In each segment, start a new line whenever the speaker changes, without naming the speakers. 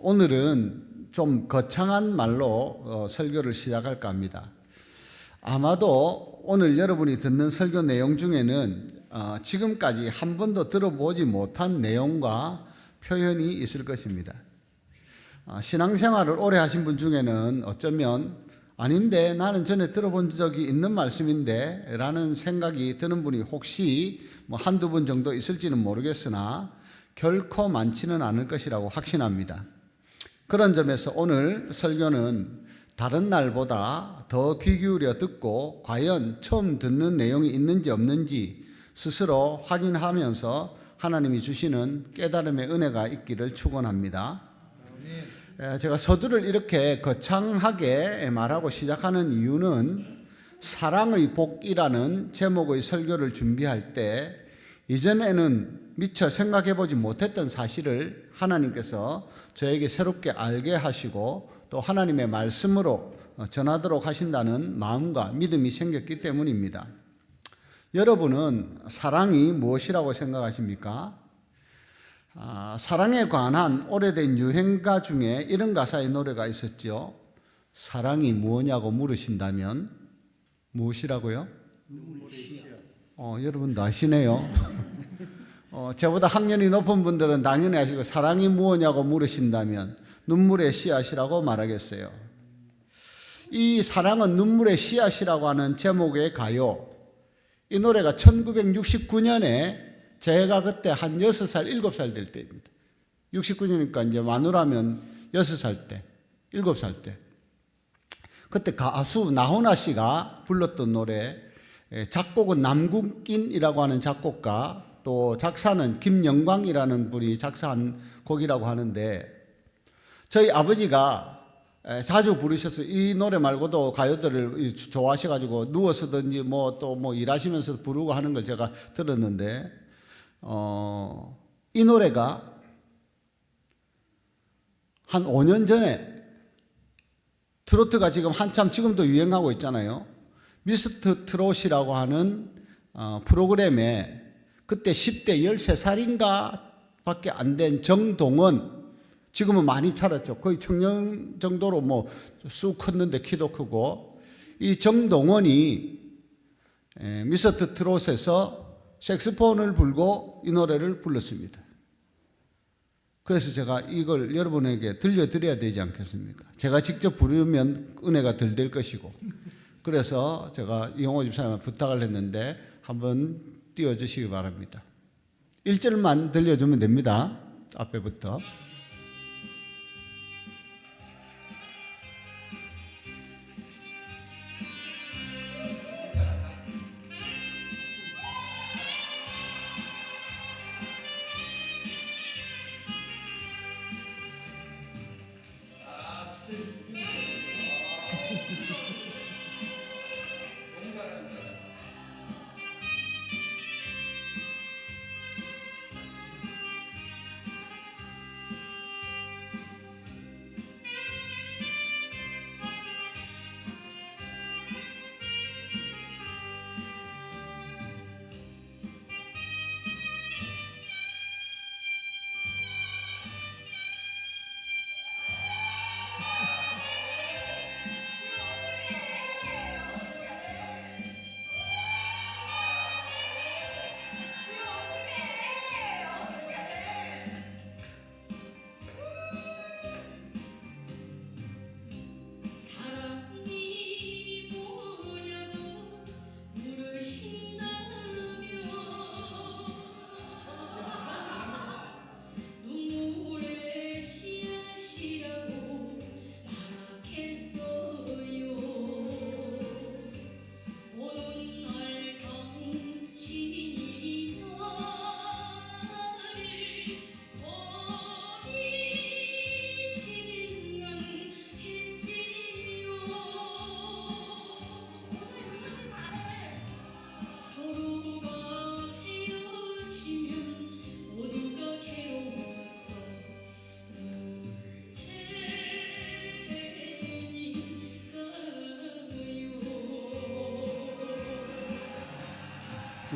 오늘은 좀 거창한 말로 설교를 시작할까 합니다. 아마도 오늘 여러분이 듣는 설교 내용 중에는 지금까지 한 번도 들어보지 못한 내용과 표현이 있을 것입니다. 신앙생활을 오래 하신 분 중에는 어쩌면 아닌데 나는 전에 들어본 적이 있는 말씀인데 라는 생각이 드는 분이 혹시 한두 분 정도 있을지는 모르겠으나 결코 많지는 않을 것이라고 확신합니다. 그런 점에서 오늘 설교는 다른 날보다 더 귀 기울여 듣고 과연 처음 듣는 내용이 있는지 없는지 스스로 확인하면서 하나님이 주시는 깨달음의 은혜가 있기를 축원합니다. 제가 서두를 이렇게 거창하게 말하고 시작하는 이유는 사랑의 복이라는 제목의 설교를 준비할 때 이전에는 미처 생각해보지 못했던 사실을 하나님께서 저에게 새롭게 알게 하시고 또 하나님의 말씀으로 전하도록 하신다는 마음과 믿음이 생겼기 때문입니다. 여러분은 사랑이 무엇이라고 생각하십니까? 사랑에 관한 오래된 유행가 중에 이런 가사의 노래가 있었죠. 사랑이 무엇냐고 물으신다면 무엇이라고요? 여러분도 아시네요. 저보다 학년이 높은 분들은 당연히 아시고 사랑이 무엇냐고 물으신다면 눈물의 씨앗이라고 말하겠어요. 이 사랑은 눈물의 씨앗이라고 하는 제목의 가요. 이 노래가 1969년에 제가 그때 한 6살, 7살 될 때입니다. 69년이니까 이제 마누라면 6살 때, 7살 때. 그때 가수 나훈아 씨가 불렀던 노래, 작곡은 남궁인이라고 하는 작곡가, 또 작사는 김영광이라는 분이 작사한 곡이라고 하는데 저희 아버지가 자주 부르셔서 이 노래 말고도 가요들을 좋아하셔가지고 누워서든지 또 일하시면서 부르고 하는 걸 제가 들었는데 이 노래가 한 5년 전에 트로트가 지금 한참 지금도 유행하고 있잖아요. 미스터 트롯이라고 하는 프로그램에 그때 10대 13살인가 밖에 안 된 정동원, 지금은 많이 자랐죠. 거의 청년 정도로 쑥 컸는데 키도 크고, 이 정동원이 미스터 트롯에서 색스폰을 불고 이 노래를 불렀습니다. 그래서 제가 이걸 여러분에게 들려드려야 되지 않겠습니까? 제가 직접 부르면 은혜가 덜 될 것이고, 그래서 제가 이용호 집사님한테 부탁을 했는데 한번 띄워주시기 바랍니다. 1절만 들려주면 됩니다. 앞에부터.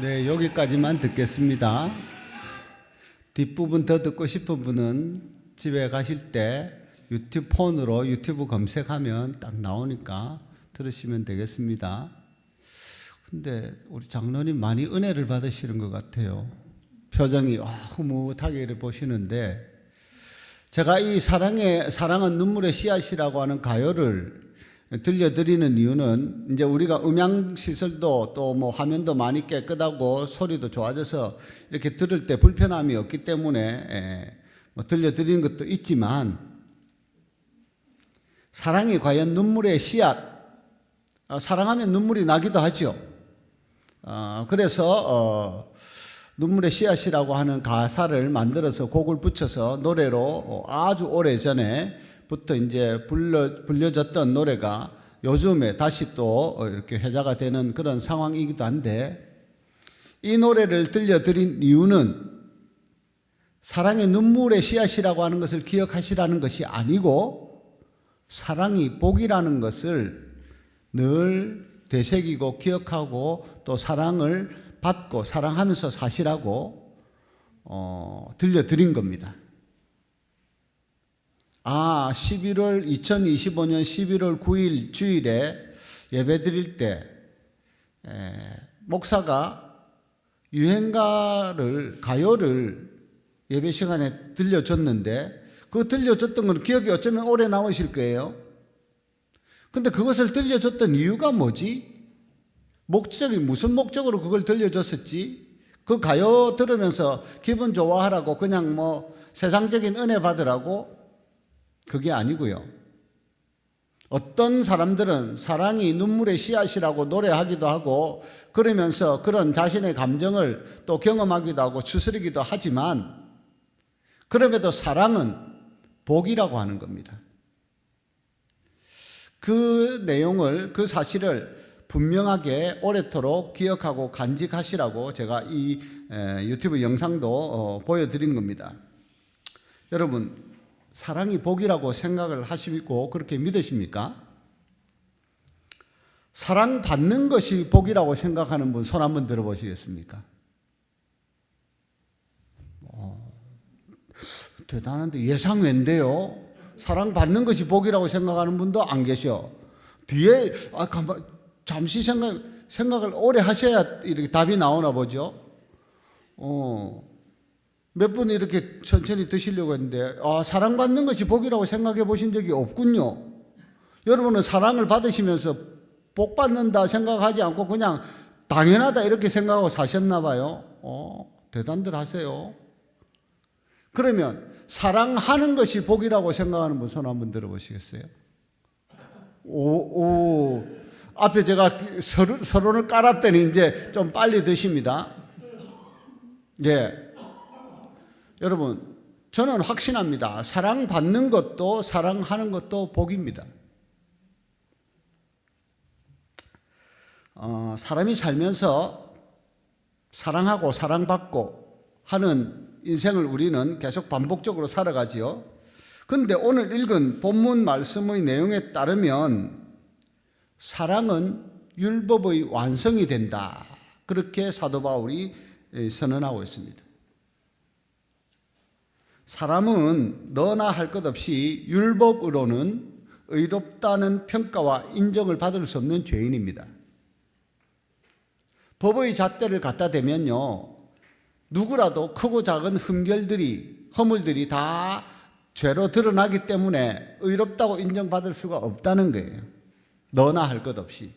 네, 여기까지만 듣겠습니다. 뒷부분 더 듣고 싶은 분은 집에 가실 때 폰으로 유튜브 검색하면 딱 나오니까 들으시면 되겠습니다. 근데 우리 장로님 많이 은혜를 받으시는 것 같아요. 표정이 흐뭇하게 이렇게 보시는데, 제가 이 사랑은 눈물의 씨앗이라고 하는 가요를 들려드리는 이유는, 이제 우리가 음향시설도 또 뭐 화면도 많이 깨끗하고 소리도 좋아져서 이렇게 들을 때 불편함이 없기 때문에 뭐 들려드리는 것도 있지만, 사랑이 과연 눈물의 씨앗, 사랑하면 눈물이 나기도 하죠. 그래서 눈물의 씨앗이라고 하는 가사를 만들어서 곡을 붙여서 노래로 아주 오래 전에부터 이제 불려졌던 노래가 요즘에 다시 또 이렇게 회자가 되는 그런 상황이기도 한데, 이 노래를 들려드린 이유는 사랑의 눈물의 씨앗이라고 하는 것을 기억하시라는 것이 아니고, 사랑이 복이라는 것을 늘 되새기고 기억하고 또 사랑을 받고 사랑하면서 사시라고 들려드린 겁니다. 2025년 11월 9일 주일에 예배 드릴 때 목사가 가요를 예배 시간에 들려줬는데, 그 들려줬던 건 기억이 어쩌면 오래 남으실 거예요. 근데 그것을 들려줬던 이유가 뭐지? 목적이 무슨 목적으로 그걸 들려줬었지? 그 가요 들으면서 기분 좋아하라고, 그냥 뭐 세상적인 은혜 받으라고? 그게 아니고요. 어떤 사람들은 사랑이 눈물의 씨앗이라고 노래하기도 하고, 그러면서 그런 자신의 감정을 또 경험하기도 하고 추스리기도 하지만, 그럼에도 사랑은 복이라고 하는 겁니다. 그 내용을, 그 사실을 분명하게 오래도록 기억하고 간직하시라고 제가 이 유튜브 영상도 보여드린 겁니다. 여러분, 사랑이 복이라고 생각을 하시고 그렇게 믿으십니까? 사랑받는 것이 복이라고 생각하는 분 손 한번 들어보시겠습니까? 대단한데 예상 외인데요. 사랑받는 것이 복이라고 생각하는 분도 안 계셔. 뒤에 잠시 생각을 오래 하셔야 이렇게 답이 나오나 보죠. 몇 분 이렇게 천천히 드시려고 했는데, 사랑받는 것이 복이라고 생각해 보신 적이 없군요. 여러분은 사랑을 받으시면서 복 받는다 생각하지 않고 그냥 당연하다 이렇게 생각하고 사셨나 봐요. 대단들 하세요. 그러면 사랑하는 것이 복이라고 생각하는 분 손 한번 들어보시겠어요? 앞에 제가 서론을 깔았더니 이제 좀 빨리 드십니다. 예. 여러분, 저는 확신합니다. 사랑받는 것도 사랑하는 것도 복입니다. 사람이 살면서 사랑하고 사랑받고 하는 인생을 우리는 계속 반복적으로 살아가지요. 그런데 오늘 읽은 본문 말씀의 내용에 따르면 사랑은 율법의 완성이 된다. 그렇게 사도 바울이 선언하고 있습니다. 사람은 너나 할 것 없이 율법으로는 의롭다는 평가와 인정을 받을 수 없는 죄인입니다. 법의 잣대를 갖다 대면요, 누구라도 크고 작은 허물들이 다 죄로 드러나기 때문에 의롭다고 인정받을 수가 없다는 거예요. 너나 할 것 없이.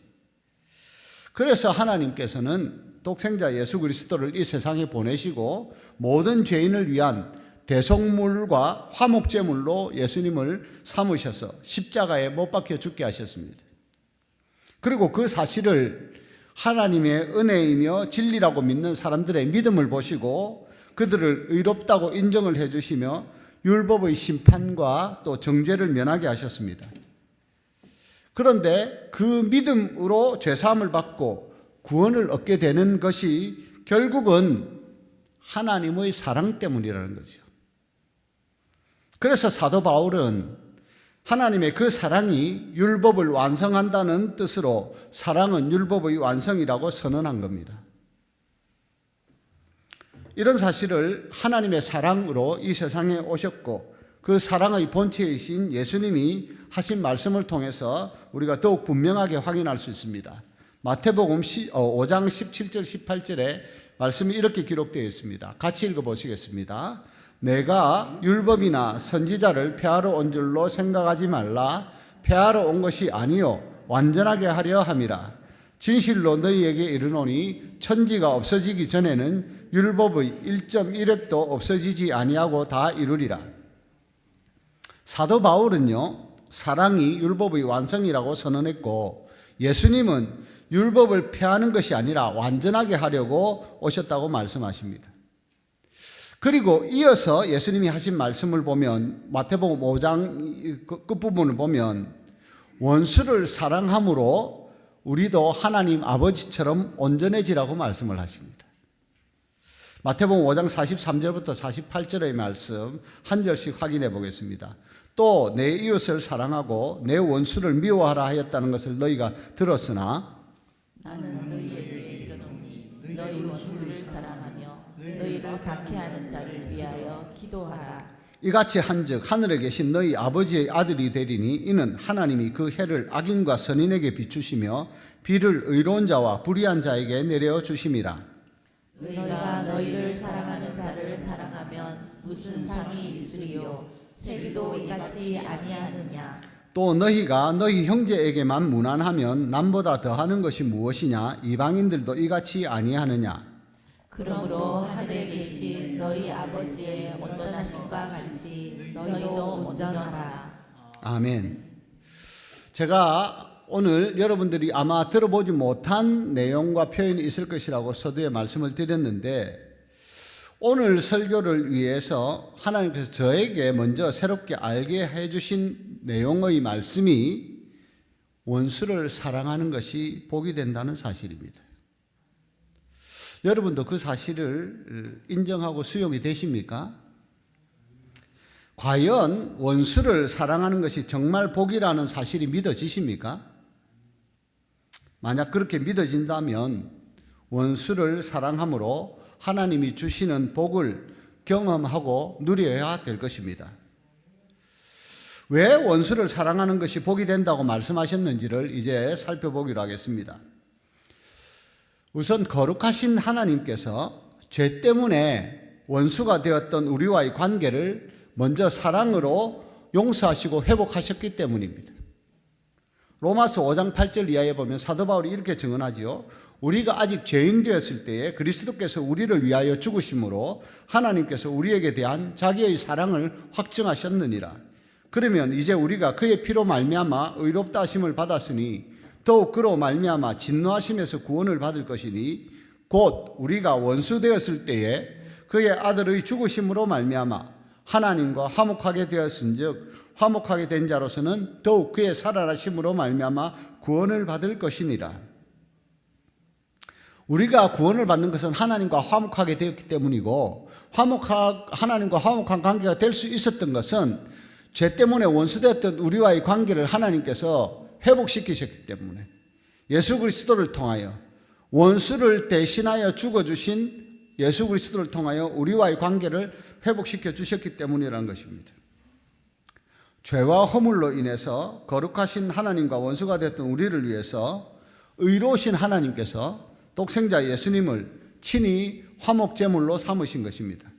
그래서 하나님께서는 독생자 예수 그리스도를 이 세상에 보내시고 모든 죄인을 위한 대속물과 화목제물로 예수님을 삼으셔서 십자가에 못 박혀 죽게 하셨습니다. 그리고 그 사실을 하나님의 은혜이며 진리라고 믿는 사람들의 믿음을 보시고 그들을 의롭다고 인정을 해주시며 율법의 심판과 또 정죄를 면하게 하셨습니다. 그런데 그 믿음으로 죄사함을 받고 구원을 얻게 되는 것이 결국은 하나님의 사랑 때문이라는 거죠. 그래서 사도 바울은 하나님의 그 사랑이 율법을 완성한다는 뜻으로 사랑은 율법의 완성이라고 선언한 겁니다. 이런 사실을 하나님의 사랑으로 이 세상에 오셨고 그 사랑의 본체이신 예수님이 하신 말씀을 통해서 우리가 더욱 분명하게 확인할 수 있습니다. 마태복음 5장 17절 18절에 말씀이 이렇게 기록되어 있습니다. 같이 읽어보시겠습니다. 내가 율법이나 선지자를 폐하러 온 줄로 생각하지 말라. 폐하러 온 것이 아니요 완전하게 하려 함이라. 진실로 너희에게 이르노니 천지가 없어지기 전에는 율법의 1.1획도 없어지지 아니하고 다 이루리라. 사도 바울은요, 사랑이 율법의 완성이라고 선언했고, 예수님은 율법을 폐하는 것이 아니라 완전하게 하려고 오셨다고 말씀하십니다. 그리고 이어서 예수님이 하신 말씀을 보면, 마태복음 5장 끝부분을 보면, 원수를 사랑함으로 우리도 하나님 아버지처럼 온전해지라고 말씀을 하십니다. 마태복음 5장 43절부터 48절의 말씀 한 절씩 확인해 보겠습니다. 또 내 이웃을 사랑하고 내 원수를 미워하라 하였다는 것을 너희가 들었으나
나는 너희에게 이르노니 너희 원수를 사랑하며 너희를 박해하는 자를 위하여 기도하라.
이같이 한즉 하늘에 계신 너희 아버지의 아들이 되리니 이는 하나님이 그 해를 악인과 선인에게 비추시며 비를 의로운 자와 불의한 자에게 내려 주심이라.
너희가 너희를 사랑하는 자를 사랑하면 무슨 상이 있으리요? 세리도 이같이 아니하느냐? 또
너희가 너희 형제에게만 무난하면 남보다 더하는 것이 무엇이냐? 이방인들도 이같이 아니하느냐?
그러므로 하늘에 계신 너희 아버지의 온전하심과 같이 너희도 온전하라.
아멘. 제가 오늘 여러분들이 아마 들어보지 못한 내용과 표현이 있을 것이라고 서두에 말씀을 드렸는데, 오늘 설교를 위해서 하나님께서 저에게 먼저 새롭게 알게 해주신 내용의 말씀이 원수를 사랑하는 것이 복이 된다는 사실입니다. 여러분도 그 사실을 인정하고 수용이 되십니까? 과연 원수를 사랑하는 것이 정말 복이라는 사실이 믿어지십니까? 만약 그렇게 믿어진다면 원수를 사랑함으로 하나님이 주시는 복을 경험하고 누려야 될 것입니다. 왜 원수를 사랑하는 것이 복이 된다고 말씀하셨는지를 이제 살펴보기로 하겠습니다. 우선 거룩하신 하나님께서 죄 때문에 원수가 되었던 우리와의 관계를 먼저 사랑으로 용서하시고 회복하셨기 때문입니다. 로마서 5장 8절 이하에 보면 사도 바울이 이렇게 증언하지요. 우리가 아직 죄인 되었을 때에 그리스도께서 우리를 위하여 죽으심으로 하나님께서 우리에게 대한 자기의 사랑을 확증하셨느니라. 그러면 이제 우리가 그의 피로 말미암아 의롭다 하심을 받았으니 더욱 그로 말미암아 진노하심에서 구원을 받을 것이니 곧 우리가 원수 되었을 때에 그의 아들의 죽으심으로 말미암아 하나님과 화목하게 되었은즉 화목하게 된 자로서는 더욱 그의 살아나심으로 말미암아 구원을 받을 것이니라. 우리가 구원을 받는 것은 하나님과 화목하게 되었기 때문이고, 하나님과 화목한 관계가 될 수 있었던 것은 죄 때문에 원수되었던 우리와의 관계를 하나님께서 회복시키셨기 때문에, 예수 그리스도를 통하여 원수를 대신하여 죽어주신 예수 그리스도를 통하여 우리와의 관계를 회복시켜 주셨기 때문이라는 것입니다. 죄와 허물로 인해서 거룩하신 하나님과 원수가 되었던 우리를 위해서 의로우신 하나님께서 독생자 예수님을 친히 화목제물로 삼으신 것입니다.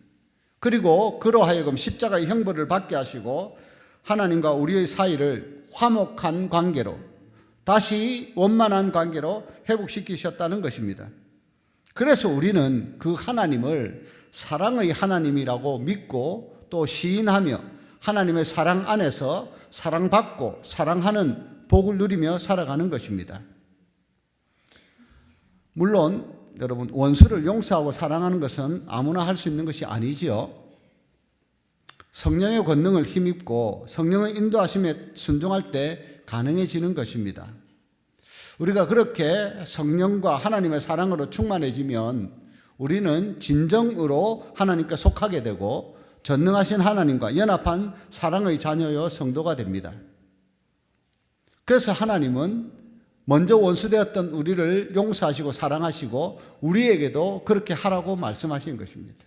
그리고 그로 하여금 십자가의 형벌을 받게 하시고 하나님과 우리의 사이를 화목한 관계로, 다시 원만한 관계로 회복시키셨다는 것입니다. 그래서 우리는 그 하나님을 사랑의 하나님이라고 믿고 또 시인하며 하나님의 사랑 안에서 사랑받고 사랑하는 복을 누리며 살아가는 것입니다. 물론 여러분, 원수를 용서하고 사랑하는 것은 아무나 할 수 있는 것이 아니지요. 성령의 권능을 힘입고 성령의 인도하심에 순종할 때 가능해지는 것입니다. 우리가 그렇게 성령과 하나님의 사랑으로 충만해지면 우리는 진정으로 하나님께 속하게 되고 전능하신 하나님과 연합한 사랑의 자녀요 성도가 됩니다. 그래서 하나님은 먼저 원수되었던 우리를 용서하시고 사랑하시고 우리에게도 그렇게 하라고 말씀하신 것입니다.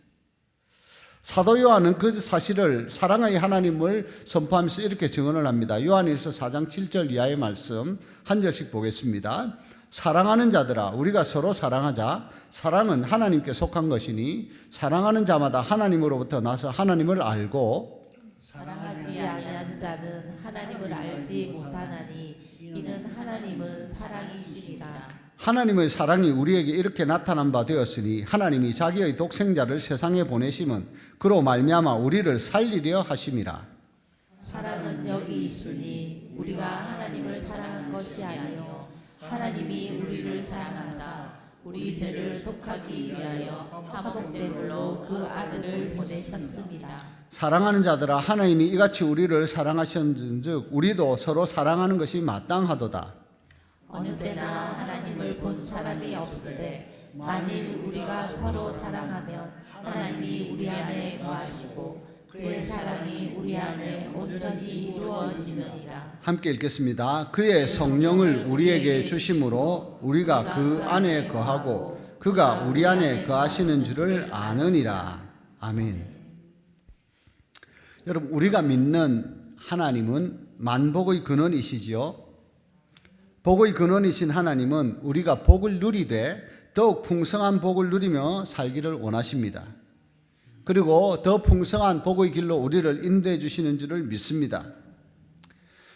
사도 요한은 그 사실을 사랑의 하나님을 선포하면서 이렇게 증언을 합니다. 요한일서 4장 7절 이하의 말씀 한 절씩 보겠습니다. 사랑하는 자들아 우리가 서로 사랑하자. 사랑은 하나님께 속한 것이니 사랑하는 자마다 하나님으로부터 나서 하나님을 알고
사랑하지 아니한 자는 하나님을 알지 못하나니 이는 하나님은 사랑이시니라.
하나님의 사랑이 우리에게 이렇게 나타난 바 되었으니 하나님이 자기의 독생자를 세상에 보내심은 그로 말미암아 우리를 살리려 하심이라.
사랑은 여기 있으니 우리가 하나님을 사랑한 것이 아니요 하나님이 우리를 사랑하사 우리 죄를 속하기 위하여 화목제물로 그 아들을 보내셨습니다.
사랑하는 자들아 하나님이 이같이 우리를 사랑하셨은즉 우리도 서로 사랑하는 것이 마땅하도다.
어느 때나 하나님을 본 사람이 없으되 만일 우리가 서로 사랑하면 하나님이 우리 안에 거하시고 그의 사랑이 우리 안에 온전히 이루어지느니라.
함께 읽겠습니다. 그의 성령을 우리에게 주심으로 우리가 그 안에 거하고 그가 우리 안에 거하시는 줄을 아느니라. 아멘. 여러분 우리가 믿는 하나님은 만복의 근원이시지요. 복의 근원이신 하나님은 우리가 복을 누리되 더욱 풍성한 복을 누리며 살기를 원하십니다. 그리고 더 풍성한 복의 길로 우리를 인도해 주시는 줄을 믿습니다.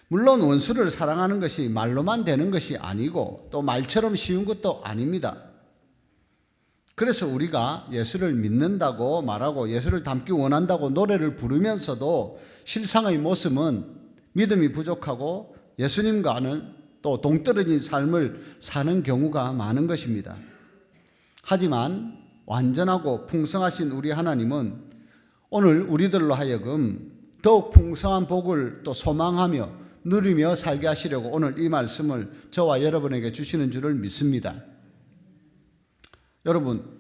물론 원수를 사랑하는 것이 말로만 되는 것이 아니고 또 말처럼 쉬운 것도 아닙니다. 그래서 우리가 예수를 믿는다고 말하고 예수를 닮기 원한다고 노래를 부르면서도 실상의 모습은 믿음이 부족하고 예수님과는 또 동떨어진 삶을 사는 경우가 많은 것입니다. 하지만 완전하고 풍성하신 우리 하나님은 오늘 우리들로 하여금 더욱 풍성한 복을 또 소망하며 누리며 살게 하시려고 오늘 이 말씀을 저와 여러분에게 주시는 줄을 믿습니다. 여러분,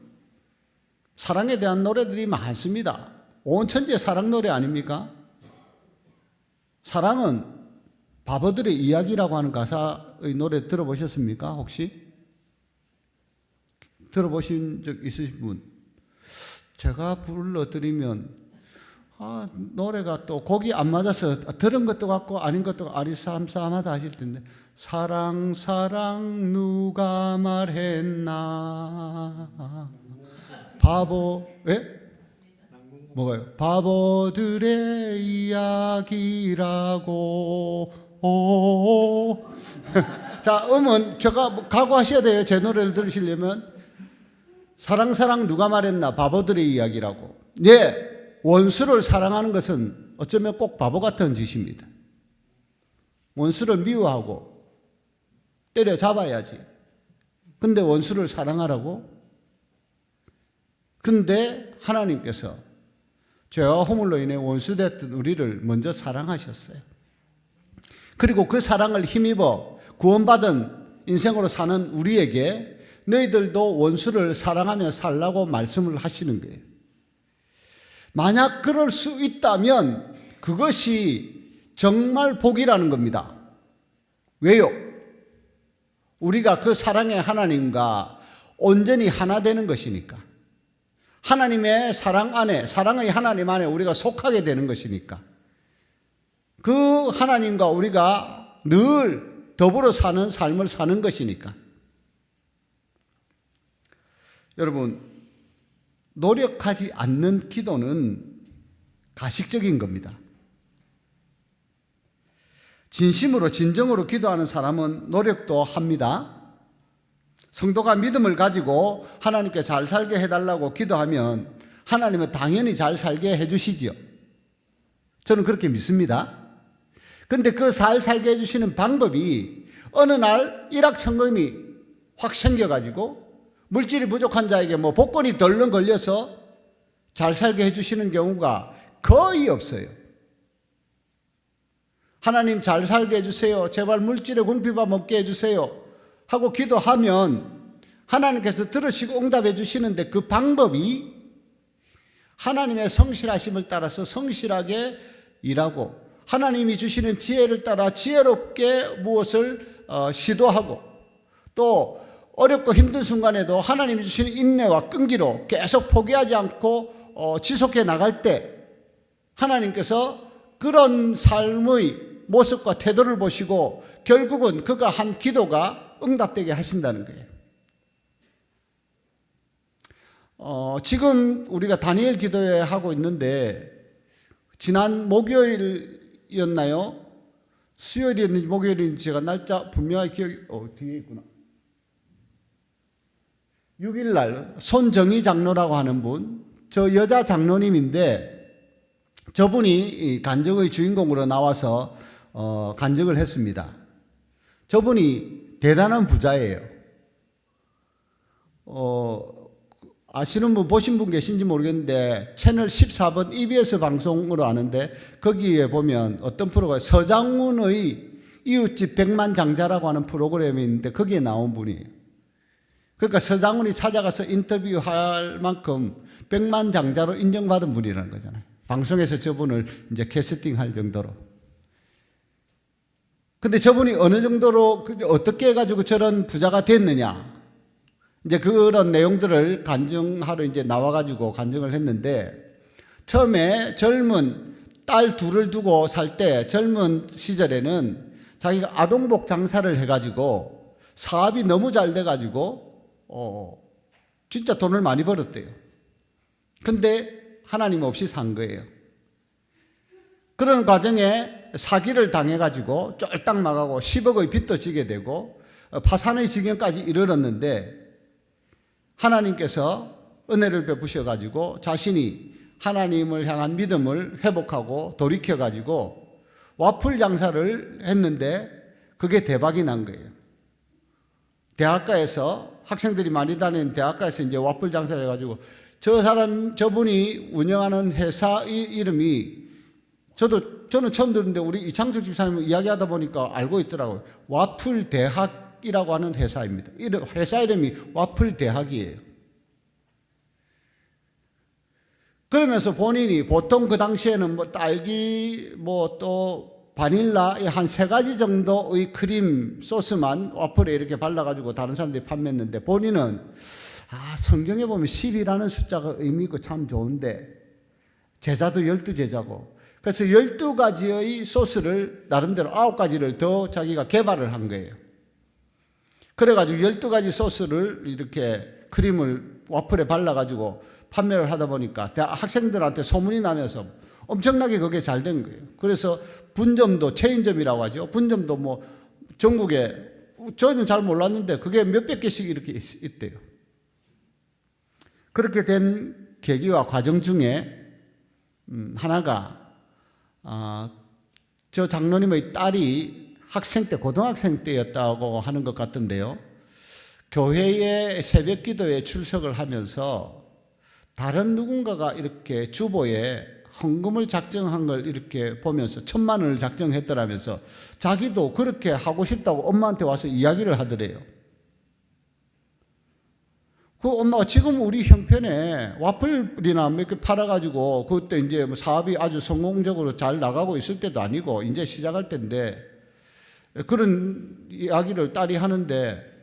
사랑에 대한 노래들이 많습니다. 온 천지의 사랑 노래 아닙니까? 사랑은 바보들의 이야기라고 하는 가사의 노래 들어보셨습니까? 혹시? 들어보신 적 있으신 분? 제가 불러드리면 노래가 또 곡이 안 맞아서 들은 것도 같고 아닌 것도 아리삼삼하다 하실 텐데 사랑 사랑 누가 말했나 바보 뭐가요? 바보들의 이야기라고 자, 음은 제가 각오하셔야 돼요. 제 노래를 들으시려면 사랑 사랑 누가 말했나 바보들의 이야기라고. 예, 원수를 사랑하는 것은 어쩌면 꼭 바보 같은 짓입니다. 원수를 미워하고 때려잡아야지. 근데 원수를 사랑하라고? 근데 하나님께서 죄와 허물로 인해 원수됐던 우리를 먼저 사랑하셨어요. 그리고 그 사랑을 힘입어 구원받은 인생으로 사는 우리에게 너희들도 원수를 사랑하며 살라고 말씀을 하시는 거예요. 만약 그럴 수 있다면 그것이 정말 복이라는 겁니다. 왜요? 우리가 그 사랑의 하나님과 온전히 하나 되는 것이니까. 하나님의 사랑 안에, 사랑의 하나님 안에 우리가 속하게 되는 것이니까. 그 하나님과 우리가 늘 더불어 사는 삶을 사는 것이니까. 여러분, 노력하지 않는 기도는 가식적인 겁니다. 진심으로 진정으로 기도하는 사람은 노력도 합니다. 성도가 믿음을 가지고 하나님께 잘 살게 해달라고 기도하면 하나님은 당연히 잘 살게 해주시지요. 저는 그렇게 믿습니다. 근데 그 잘 살게 해주시는 방법이 어느 날 일확천금이 확 생겨가지고 물질이 부족한 자에게 뭐 복권이 덜렁 걸려서 잘 살게 해주시는 경우가 거의 없어요. 하나님 잘 살게 해주세요. 제발 물질에 궁핍함 없게 해주세요. 하고 기도하면 하나님께서 들으시고 응답해 주시는데 그 방법이 하나님의 성실하심을 따라서 성실하게 일하고 하나님이 주시는 지혜를 따라 지혜롭게 무엇을 시도하고 또 어렵고 힘든 순간에도 하나님이 주시는 인내와 끈기로 계속 포기하지 않고 지속해 나갈 때 하나님께서 그런 삶의 모습과 태도를 보시고 결국은 그가 한 기도가 응답되게 하신다는 거예요. 지금 우리가 다니엘 기도회 하고 있는데 지난 목요일이었나요? 수요일이었는지 목요일인지 제가 날짜 분명히 기억이 뒤에 있구나. 6일날 손정희 장로라고 하는 분, 저 여자 장로님인데 저분이 간증의 주인공으로 나와서 간증을 했습니다. 저분이 대단한 부자예요. 아시는 분, 보신 분 계신지 모르겠는데 채널 14번 EBS 방송으로 아는데 거기에 보면 어떤 프로가 서장훈의 이웃집 백만장자라고 하는 프로그램이 있는데 거기에 나온 분이에요. 그러니까 서장훈이 찾아가서 인터뷰할 만큼 백만장자로 인정받은 분이라는 거잖아요. 방송에서 저분을 이제 캐스팅할 정도로. 근데 저분이 어느 정도로 어떻게 해가지고 저런 부자가 됐느냐? 이제 그런 내용들을 간증하러 이제 나와가지고 간증을 했는데 처음에 젊은 딸 둘을 두고 살 때 젊은 시절에는 자기가 아동복 장사를 해가지고 사업이 너무 잘 돼가지고 진짜 돈을 많이 벌었대요. 근데 하나님 없이 산 거예요. 그런 과정에 사기를 당해가지고 쫄딱 망하고 10억의 빚도 지게 되고 파산의 지경까지 이르렀는데 하나님께서 은혜를 베푸셔가지고 자신이 하나님을 향한 믿음을 회복하고 돌이켜가지고 와플 장사를 했는데 그게 대박이 난 거예요. 대학가에서 학생들이 많이 다니는 대학가에서 이제 와플 장사를 해가지고 저분이 운영하는 회사 이름이 저는 처음 들었는데 우리 이창석 집사님 이야기하다 보니까 알고 있더라고요. 와플 대학이라고 하는 회사입니다. 회사 이름이 와플 대학이에요. 그러면서 본인이 보통 그 당시에는 뭐 딸기 뭐 또 바닐라 한 3가지 정도의 크림 소스만 와플에 이렇게 발라가지고 다른 사람들이 판매했는데 본인은 성경에 보면 10이라는 숫자가 의미 있고 참 좋은데 제자도 12제자고 그래서 12가지의 소스를 나름대로 9가지를 더 자기가 개발을 한 거예요. 그래가지고 12가지 소스를 이렇게 크림을 와플에 발라가지고 판매를 하다 보니까 학생들한테 소문이 나면서 엄청나게 그게 잘 된 거예요. 그래서 분점도 체인점이라고 하죠. 분점도 뭐 전국에 저는 잘 몰랐는데 그게 몇백 개씩 이렇게 있대요. 그렇게 된 계기와 과정 중에 하나가 저 장로님의 딸이 학생 때 고등학생 때였다고 하는 것 같던데요. 교회의 새벽 기도에 출석을 하면서 다른 누군가가 이렇게 주보에 헌금을 작정한 걸 이렇게 보면서 1,000만 원을 작정했더라면서 자기도 그렇게 하고 싶다고 엄마한테 와서 이야기를 하더래요. 그 엄마가 지금 우리 형편에 와플이나 몇 개 팔아가지고 그때 이제 뭐 사업이 아주 성공적으로 잘 나가고 있을 때도 아니고 이제 시작할 때인데 그런 이야기를 딸이 하는데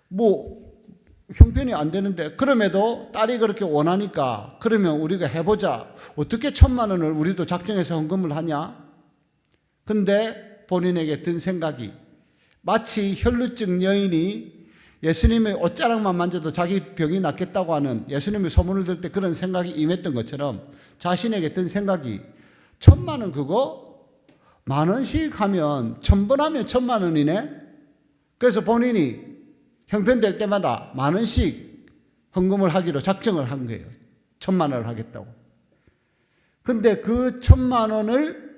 뭐 형편이 안 되는데 그럼에도 딸이 그렇게 원하니까 그러면 우리가 해보자. 어떻게 1,000만 원을 우리도 작정해서 헌금을 하냐? 근데 본인에게 든 생각이 마치 혈루증 여인이 예수님의 옷자락만 만져도 자기 병이 낫겠다고 하는 예수님의 소문을 들을 때 그런 생각이 임했던 것처럼 자신에게 든 생각이 1,000만 원 그거 10,000원씩 하면 1,000번 하면 1,000만 원이네? 그래서 본인이 형편될 때마다 10,000원씩 헌금을 하기로 작정을 한 거예요. 1,000만 원을 하겠다고. 근데 그 1,000만 원을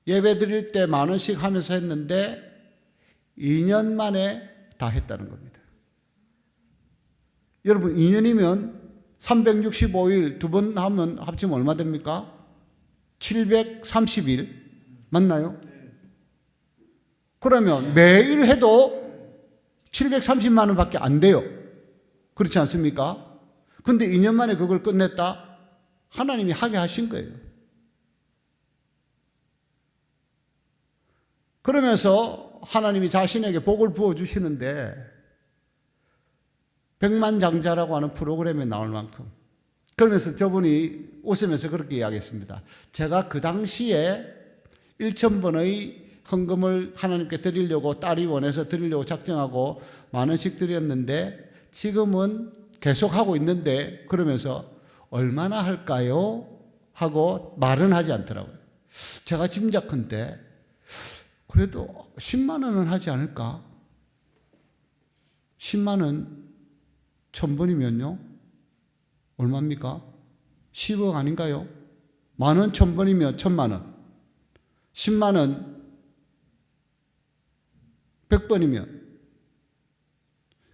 예배 드릴 때 10,000원씩 하면서 했는데 2년 만에 다 했다는 겁니다. 여러분 2년이면 365일 2번 하면 합치면 얼마 됩니까? 730일 맞나요? 그러면 매일 해도 730만 원밖에 안 돼요. 그렇지 않습니까? 근데 2년 만에 그걸 끝냈다? 하나님이 하게 하신 거예요. 그러면서 하나님이 자신에게 복을 부어주시는데 백만장자라고 하는 프로그램에 나올 만큼 그러면서 저분이 웃으면서 그렇게 이야기했습니다. 제가 그 당시에 1,000번의 헌금을 하나님께 드리려고 딸이 원해서 드리려고 작정하고 10,000원씩 드렸는데 지금은 계속하고 있는데 그러면서 얼마나 할까요? 하고 말은 하지 않더라고요. 제가 짐작컨대 그래도 10만 원은 하지 않을까? 10만 원 1,000번이면요? 얼마입니까? 10억 아닌가요? 10,000원 1,000번이면 1,000만 원. 10만 원 100번이면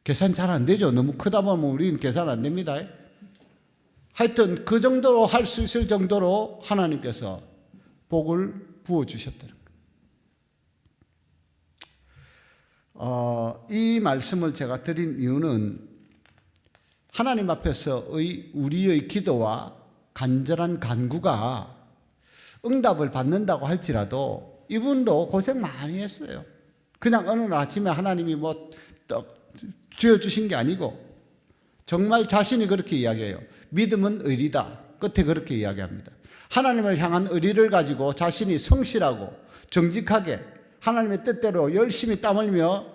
계산 잘 안 되죠. 너무 크다 보면 우리는 계산 안 됩니다. 하여튼 그 정도로 할 수 있을 정도로 하나님께서 복을 부어주셨다는 거예요. 이 말씀을 제가 드린 이유는 하나님 앞에서의 우리의 기도와 간절한 간구가 응답을 받는다고 할지라도 이분도 고생 많이 했어요. 그냥 어느 날 아침에 하나님이 뭐 떡 쥐어주신 게 아니고 정말 자신이 그렇게 이야기해요. 믿음은 의리다. 끝에 그렇게 이야기합니다. 하나님을 향한 의리를 가지고 자신이 성실하고 정직하게 하나님의 뜻대로 열심히 땀 흘리며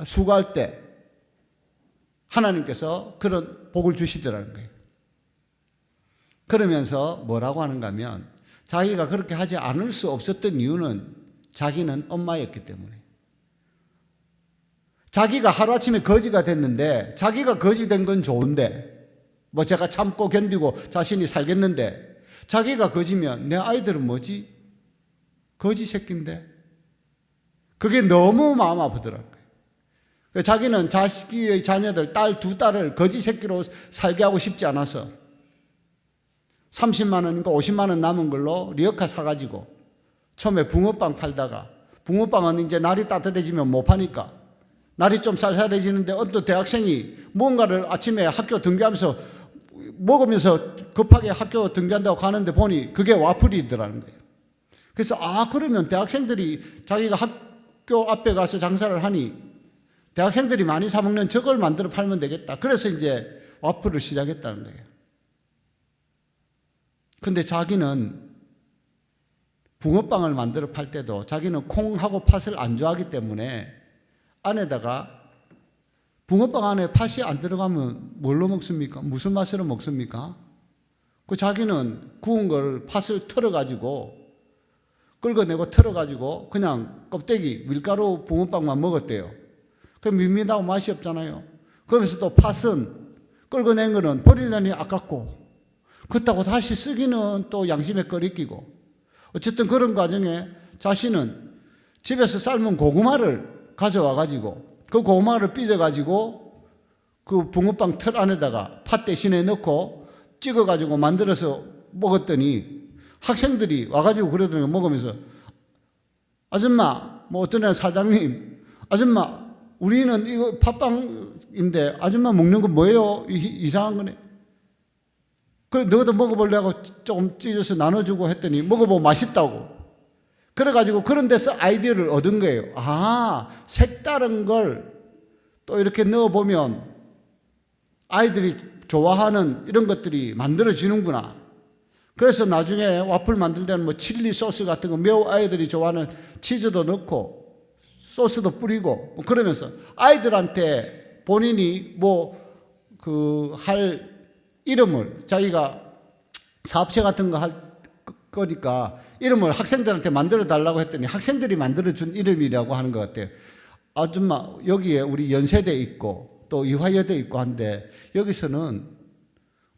수고할 때 하나님께서 그런 복을 주시더라는 거예요. 그러면서 뭐라고 하는가 하면 자기가 그렇게 하지 않을 수 없었던 이유는 자기는 엄마였기 때문에. 자기가 하루아침에 거지가 됐는데 자기가 거지 된 건 좋은데 뭐 제가 참고 견디고 자신이 살겠는데 자기가 거지면 내 아이들은 뭐지? 거지 새끼인데. 그게 너무 마음 아프더라고요. 자기는 자식의 자녀들, 딸 2딸을 거지 새끼로 살게 하고 싶지 않아서 30만 원인가 50만 원 남은 걸로 리어카 사가지고 처음에 붕어빵 팔다가 붕어빵은 이제 날이 따뜻해지면 못 파니까 날이 좀 쌀쌀해지는데 어떤 대학생이 뭔가를 아침에 학교 등교하면서 먹으면서 급하게 학교 등교한다고 가는데 보니 그게 와플이더라는 거예요. 그래서 그러면 대학생들이 자기가 학교 앞에 가서 장사를 하니 대학생들이 많이 사 먹는 저걸 만들어 팔면 되겠다. 그래서 이제 와플을 시작했다는 거예요. 근데 자기는 붕어빵을 만들어 팔 때도 자기는 콩하고 팥을 안 좋아하기 때문에 안에다가 붕어빵 안에 팥이 안 들어가면 뭘로 먹습니까? 무슨 맛으로 먹습니까? 그 자기는 구운 걸 팥을 털어가지고 긁어내고 털어가지고 그냥 껍데기 밀가루 붕어빵만 먹었대요. 그럼 밋밋하고 맛이 없잖아요. 그러면서 또 팥은 긁어낸 거는 버리려니 아깝고 그렇다고 다시 쓰기는 또 양심에 꺼리끼고 어쨌든 그런 과정에 자신은 집에서 삶은 고구마를 가져와 가지고 그 고구마를 빚어 가지고 그 붕어빵 틀 안에다가 팥 대신에 넣고 찍어 가지고 만들어서 먹었더니 학생들이 와 가지고 그러더니 먹으면서 아줌마 뭐 어떤 애 사장님 아줌마 우리는 이거 팥빵인데 아줌마 먹는 거 뭐예요? 이상한 거네. 그래 너도 먹어볼래 하고 조금 찢어서 나눠주고 했더니 먹어보고 맛있다고. 그래가지고 그런 데서 아이디어를 얻은 거예요. 색다른 걸 또 이렇게 넣어보면 아이들이 좋아하는 이런 것들이 만들어지는구나. 그래서 나중에 와플 만들 때는 뭐 칠리 소스 같은 거 매우 아이들이 좋아하는 치즈도 넣고 소스도 뿌리고 뭐 그러면서 아이들한테 본인이 할 이름을 자기가 사업체 같은 거 할 거니까 이름을 학생들한테 만들어 달라고 했더니 학생들이 만들어준 이름이라고 하는 것 같아요. 아줌마 여기에 우리 연세대 있고 또 이화여대 있고 한데 여기서는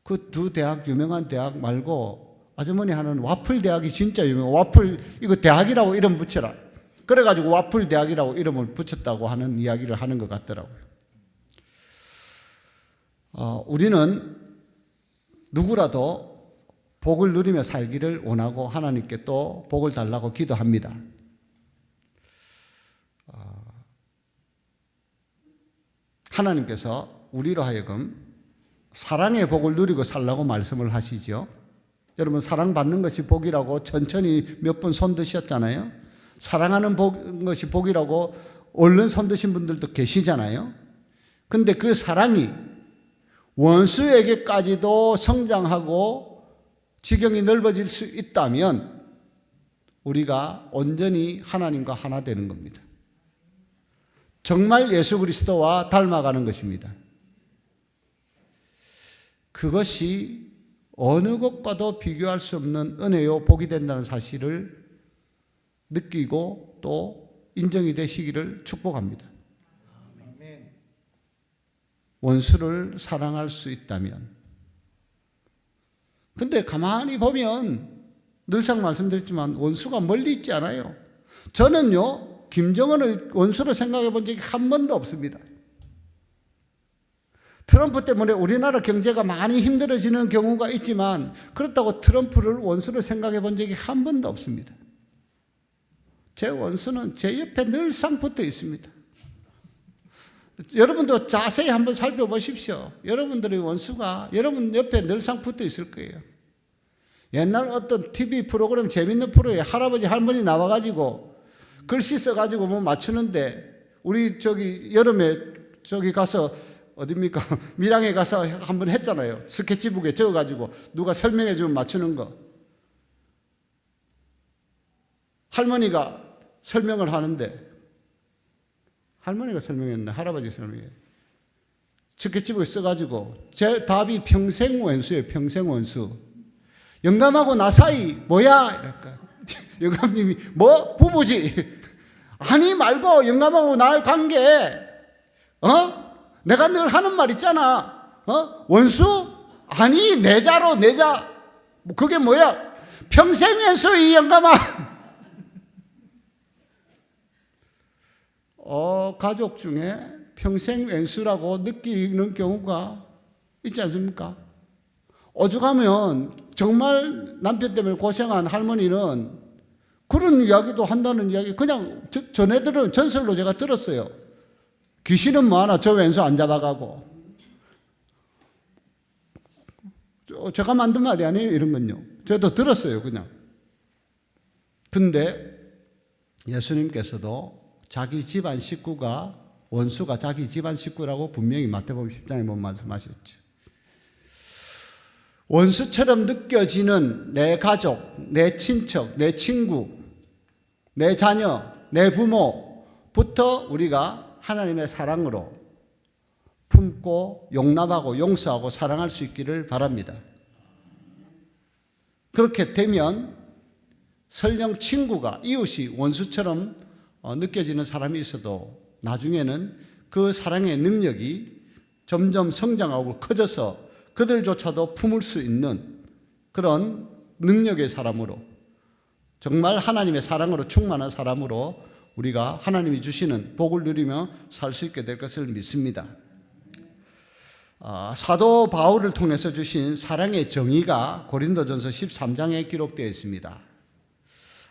그 2 대학 유명한 대학 말고 아주머니 하는 와플 대학이 진짜 유명해. 와플 이거 대학이라고 이름 붙여라. 그래가지고 와플 대학이라고 이름을 붙였다고 하는 이야기를 하는 것 같더라고요. 우리는 누구라도 복을 누리며 살기를 원하고 하나님께 또 복을 달라고 기도합니다. 하나님께서 우리로 하여금 사랑의 복을 누리고 살라고 말씀을 하시죠. 여러분 사랑받는 것이 복이라고 천천히 몇 분 손 드셨잖아요. 사랑하는 것이 복이라고 얼른 손 드신 분들도 계시잖아요. 근데 그 사랑이 원수에게까지도 성장하고 지경이 넓어질 수 있다면 우리가 온전히 하나님과 하나 되는 겁니다. 정말 예수 그리스도와 닮아가는 것입니다. 그것이 어느 것과도 비교할 수 없는 은혜요 복이 된다는 사실을 느끼고 또 인정이 되시기를 축복합니다. 원수를 사랑할 수 있다면. 근데 가만히 보면 늘상 말씀드렸지만 원수가 멀리 있지 않아요. 저는요, 김정은을 원수로 생각해 본 적이 한 번도 없습니다. 트럼프 때문에 우리나라 경제가 많이 힘들어지는 경우가 있지만 그렇다고 트럼프를 원수로 생각해 본 적이 한 번도 없습니다. 제 원수는 제 옆에 늘상 붙어 있습니다. 여러분도 자세히 한번 살펴보십시오. 여러분들의 원수가 여러분 옆에 늘상 붙어 있을 거예요. 옛날 어떤 TV 프로그램, 재밌는 프로에 할아버지 할머니 나와가지고 글씨 써가지고 뭐 맞추는데 우리 여름에 가서 어딥니까? 밀양에 가서 한번 했잖아요. 스케치북에 적어가지고 누가 설명해 주면 맞추는 거. 할머니가 설명을 하는데 할머니가 설명했나? 할아버지가 설명해. 스케치북에 써가지고 제 답이 평생 원수예요. 평생 원수. 영감하고 나 사이 뭐야? 이럴까? 영감님이 뭐? 부부지. 아니 말고 영감하고 나의 관계 내가 늘 하는 말 있잖아. 원수? 아니 내자로 내자. 그게 뭐야? 평생 원수 이 영감아. 가족 중에 평생 왼수라고 느끼는 경우가 있지 않습니까? 오죽하면 정말 남편 때문에 고생한 할머니는 그런 이야기도 한다는 이야기 그냥 전애들은 전설로 제가 들었어요. 귀신은 뭐하나 저 왼수 안 잡아가고. 제가 만든 말이 아니에요 이런 건요. 저도 들었어요 그냥. 근데 예수님께서도 자기 집안 식구가 원수가 자기 집안 식구라고 분명히 마태복음 10장에 보면 말씀하셨죠. 원수처럼 느껴지는 내 가족, 내 친척, 내 친구, 내 자녀, 내 부모부터 우리가 하나님의 사랑으로 품고 용납하고 용서하고 사랑할 수 있기를 바랍니다. 그렇게 되면 설령 친구가 이웃이 원수처럼 느껴지는 사람이 있어도 나중에는 그 사랑의 능력이 점점 성장하고 커져서 그들조차도 품을 수 있는 그런 능력의 사람으로 정말 하나님의 사랑으로 충만한 사람으로 우리가 하나님이 주시는 복을 누리며 살 수 있게 될 것을 믿습니다. 사도 바울을 통해서 주신 사랑의 정의가 고린도전서 13장에 기록되어 있습니다.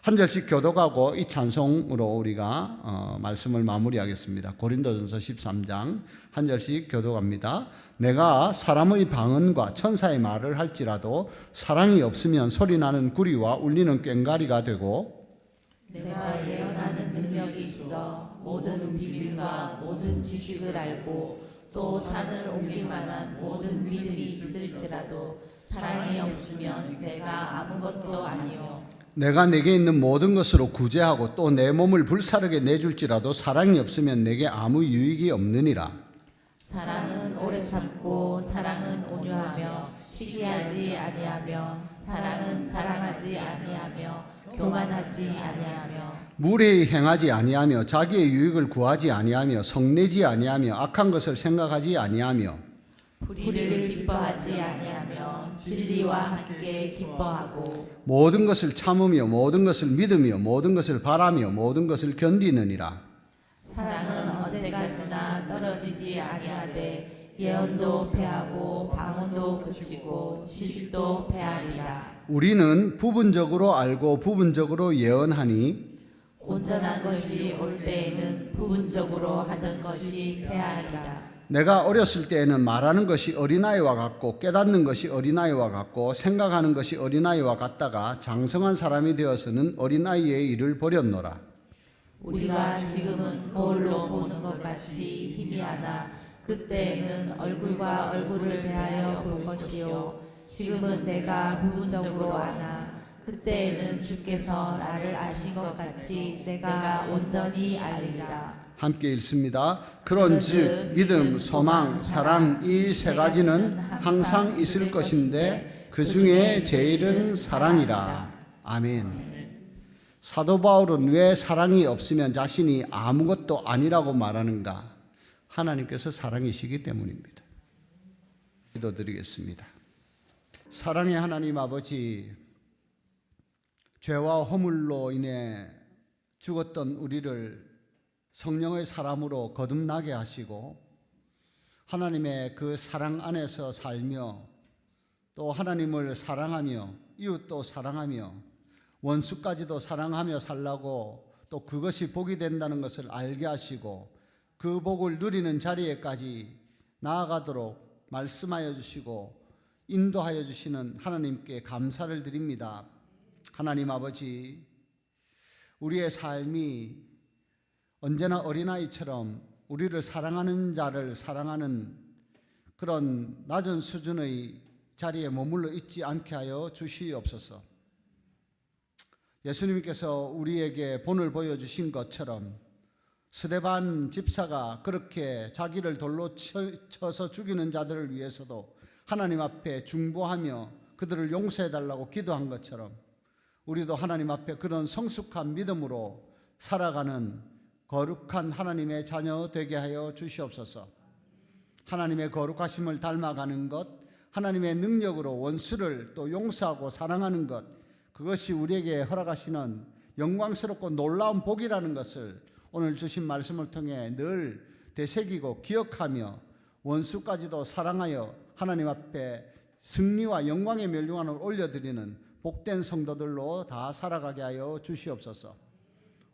한 절씩 교독하고 이 찬송으로 우리가 말씀을 마무리하겠습니다. 고린도전서 13장 한 절씩 교독합니다. 내가 사람의 방언과 천사의 말을 할지라도 사랑이 없으면 소리나는 구리와 울리는 꽹과리가 되고
내가 예언하는 능력이 있어 모든 비밀과 모든 지식을 알고 또 산을 옮길 만한 모든 믿음이 있을지라도 사랑이 없으면 내가 아무것도 아니요.
내가 내게 있는 모든 것으로 구제하고 또 내 몸을 불사르게 내줄지라도 사랑이 없으면 내게 아무 유익이 없느니라.
사랑은 오래 참고 사랑은 온유하며 시기하지 아니하며 사랑은 자랑하지 아니하며 교만하지 아니하며
무례히 행하지 아니하며 자기의 유익을 구하지 아니하며 성내지 아니하며 악한 것을 생각하지 아니하며
불의를 기뻐하지 아니하며 진리와 함께 기뻐하고
모든 것을 참으며 모든 것을 믿으며 모든 것을 바라며 모든 것을 견디느니라.
사랑은 언제까지나 떨어지지 아니하되 예언도 패하고 방언도 그치고 지식도 패하리라.
우리는 부분적으로 알고 부분적으로 예언하니
온전한 것이 올 때에는 부분적으로 하던 것이 패하리라.
내가 어렸을 때에는 말하는 것이 어린아이와 같고 깨닫는 것이 어린아이와 같고 생각하는 것이 어린아이와 같다가 장성한 사람이 되어서는 어린아이의 일을 버렸노라.
우리가 지금은 거울로 보는 것 같이 희미하나 그때에는 얼굴과 얼굴을 대하여 볼 것이요 지금은 내가 부분적으로 아나 그때에는 주께서 나를 아신 것 같이 내가 온전히 알리라.
함께 읽습니다. 그런즉 믿음, 소망, 사랑 이 세 가지는 항상 있을 것인데 그 중에 제일은 사랑이라. 아멘. 사도 바울은 왜 사랑이 없으면 자신이 아무것도 아니라고 말하는가? 하나님께서 사랑이시기 때문입니다. 기도드리겠습니다. 사랑의 하나님 아버지, 죄와 허물로 인해 죽었던 우리를 성령의 사람으로 거듭나게 하시고 하나님의 그 사랑 안에서 살며 또 하나님을 사랑하며 이웃도 사랑하며 원수까지도 사랑하며 살라고 또 그것이 복이 된다는 것을 알게 하시고 그 복을 누리는 자리에까지 나아가도록 말씀하여 주시고 인도하여 주시는 하나님께 감사를 드립니다. 하나님 아버지, 우리의 삶이 언제나 어린아이처럼 우리를 사랑하는 자를 사랑하는 그런 낮은 수준의 자리에 머물러 있지 않게 하여 주시옵소서. 예수님께서 우리에게 본을 보여주신 것처럼 스데반 집사가 그렇게 자기를 돌로 쳐서 죽이는 자들을 위해서도 하나님 앞에 중보하며 그들을 용서해달라고 기도한 것처럼 우리도 하나님 앞에 그런 성숙한 믿음으로 살아가는 거룩한 하나님의 자녀 되게 하여 주시옵소서. 하나님의 거룩하심을 닮아가는 것, 하나님의 능력으로 원수를 또 용서하고 사랑하는 것, 그것이 우리에게 허락하시는 영광스럽고 놀라운 복이라는 것을 오늘 주신 말씀을 통해 늘 되새기고 기억하며 원수까지도 사랑하여 하나님 앞에 승리와 영광의 멸류관을 올려드리는 복된 성도들로 다 살아가게 하여 주시옵소서.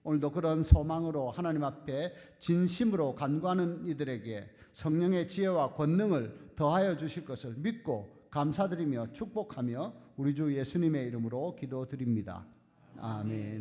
오늘도 그런 소망으로 하나님 앞에 진심으로 간구하는 이들에게 성령의 지혜와 권능을 더하여 주실 것을 믿고 감사드리며 축복하며 우리 주 예수님의 이름으로 기도드립니다. 아멘.